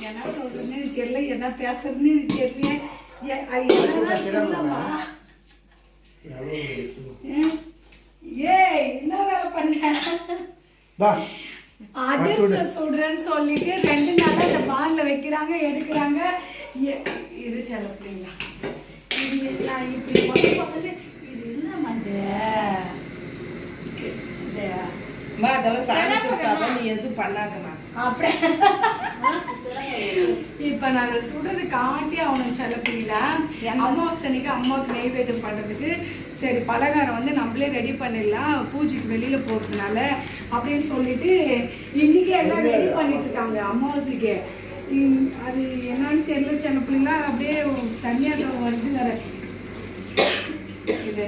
என்ன சொல்றேன்னு தெரியல, என்ன பேசுறதுன்னு தெரியல. ஏய் என்ன வேலை பண்ண? அதிர்ஷ்டம் சொல்றேன்னு சொல்லிட்டு 2 நாளா இந்த பால்ல வைக்கிறாங்க, எடுக்கிறாங்க. இது செல்ல பிள்ளைங்களா, இது எல்லாம் இப்படி பார்த்து இது என்ன மண்ட இப்ப நாங்க சுடுறது காட்டி அவனுக்கு செல்லப்பில்ல. அமாவாசனைக்கு அம்மாவுக்கு நெய்வேத்தியம் பண்றதுக்கு சரி பலகாரம் வந்து நம்மளே ரெடி பண்ணிடலாம் பூஜைக்கு வெளியில போறதுனால அப்படின்னு சொல்லிட்டு இன்னைக்கு எல்லாம் ரெடி பண்ணிட்டு இருக்காங்க அமாவாசைக்கு. அது என்னன்னு தெரியல, சின்ன பிள்ளைங்களா அப்படியே தனியாக வருது வேற. இதை